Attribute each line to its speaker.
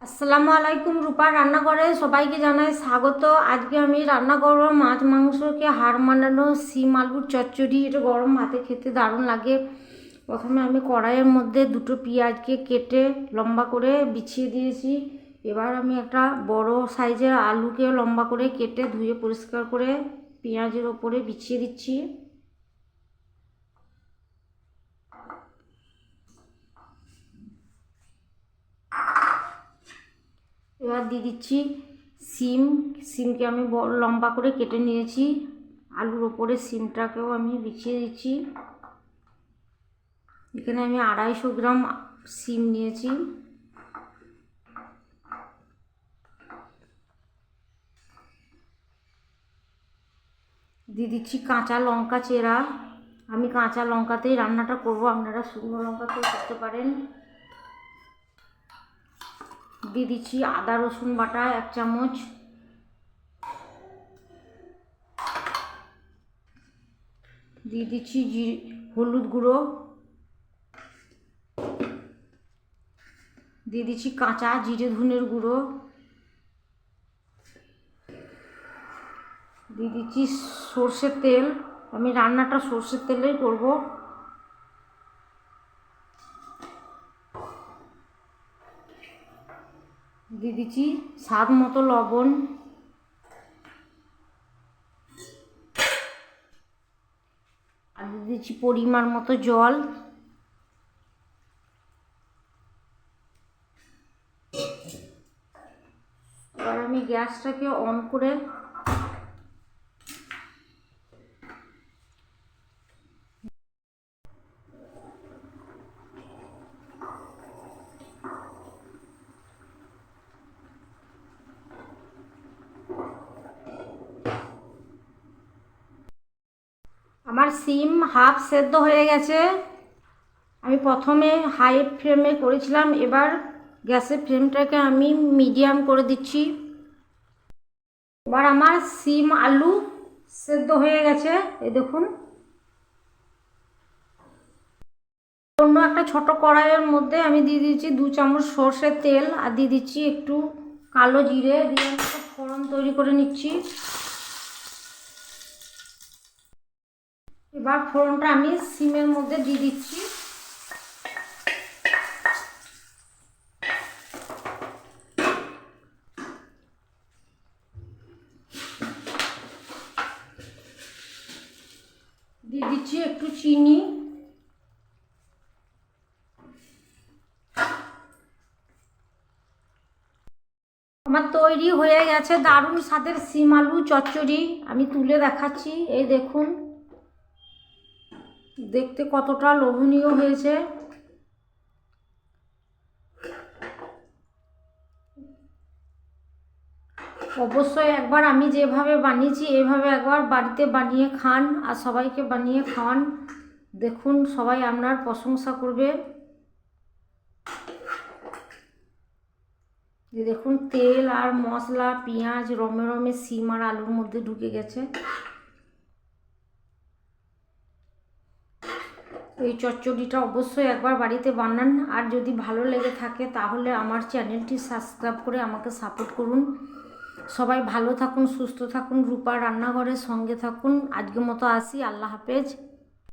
Speaker 1: আসসালামু আলাইকুম, রূপার রান্নাঘরে সবাইকে জানাই স্বাগত। আজকে আমি রান্না করবো মাছ মাংসকে হাড় মানানো শিম আলুর চচ্চড়ি। এটা গরম ভাতে খেতে দারুণ লাগে। প্রথমে আমি কড়াইয়ের মধ্যে দুটো পেঁয়াজকে কেটে লম্বা করে বিছিয়ে দিয়েছি। এবার আমি একটা বড় সাইজের আলুকে লম্বা করে কেটে ধুয়ে পরিষ্কার করে পেঁয়াজের ওপরে বিছিয়ে দিচ্ছি। এবার দিয়ে দিচ্ছি সিমকে আমি লম্বা করে কেটে নিয়েছি। আলুর ওপরে সিমটাকেও আমি বিছিয়ে দিচ্ছি। এখানে আমি 250 গ্রাম সিম নিয়েছি। দিয়ে দিচ্ছি কাঁচা লঙ্কা চেরা। আমি কাঁচা লঙ্কাতেই রান্নাটা করব, আপনারা শুকনো লঙ্কাতেও করতে পারেন। দিয়ে দিচ্ছি আদা রসুন বাটা 1 চামচ। দিয়ে দিচ্ছি হলুদ গুঁড়ো। দিয়ে দিচ্ছি কাঁচা জিরে ধনের গুঁড়ো। দিয়ে দিচ্ছি সর্ষের তেল। আমি রান্নাটা সর্ষের তেলেই করব। দিয়ে দিচ্ছি স্বাদ মতো লবণ। আর দিয়ে দিচ্ছি পরিমাণ মতো জল। এবার আমি গ্যাসটাকে অন করে আমার সিম হাফ সেদ্ধ হয়ে গেছে। আমি প্রথমে হাই ফ্লেমে করেছিলাম, এবার গ্যাসের ফ্লেমটাকে আমি মিডিয়াম করে দিচ্ছি। এবার আমার সিম আলু সেদ্ধ হয়ে গেছে, এই দেখুন। অন্য একটা ছোট কড়াইয়ের মধ্যে আমি দিয়ে দিচ্ছি 2 চামচ সর্ষের তেল, আর দিয়ে দিচ্ছি একটু কালো জিরে দিয়ে একটা ফোড়ন তৈরি করে নিচ্ছি। এবার ফোড়নটা আমি সিমের মধ্যে দিয়ে দিচ্ছি। দিয়ে দিচ্ছি একটু চিনি। আমার তৈরি হয়ে গেছে দারুণ স্বাদের শিম আলু চচ্চড়ি। আমি তুলে দেখাচ্ছি, এই দেখুন দেখতে কতটা লোভনীয় হয়েছে। অবশ্যই একবার আমি যেভাবে বানিয়েছি এভাবে একবার বাড়িতে বানিয়ে খান, আর সবাইকে বানিয়ে খাওয়ান। দেখুন সবাই আপনার প্রশংসা করবে। যে দেখুন তেল আর মশলা পেঁয়াজ রমে রমে শিম আর আলুর মধ্যে ঢুকে গেছে। এই চচ্চড়িটা অবশ্যই একবার বাড়িতে বানান, আর যদি ভালো লেগে থাকে তাহলে আমার চ্যানেলটি সাবস্ক্রাইব করে আমাকে সাপোর্ট করুন। সবাই ভালো থাকুন, সুস্থ থাকুন, রূপার রান্নাঘরের সঙ্গে থাকুন। আজকের মতো আসি, আল্লাহ হাফেজ।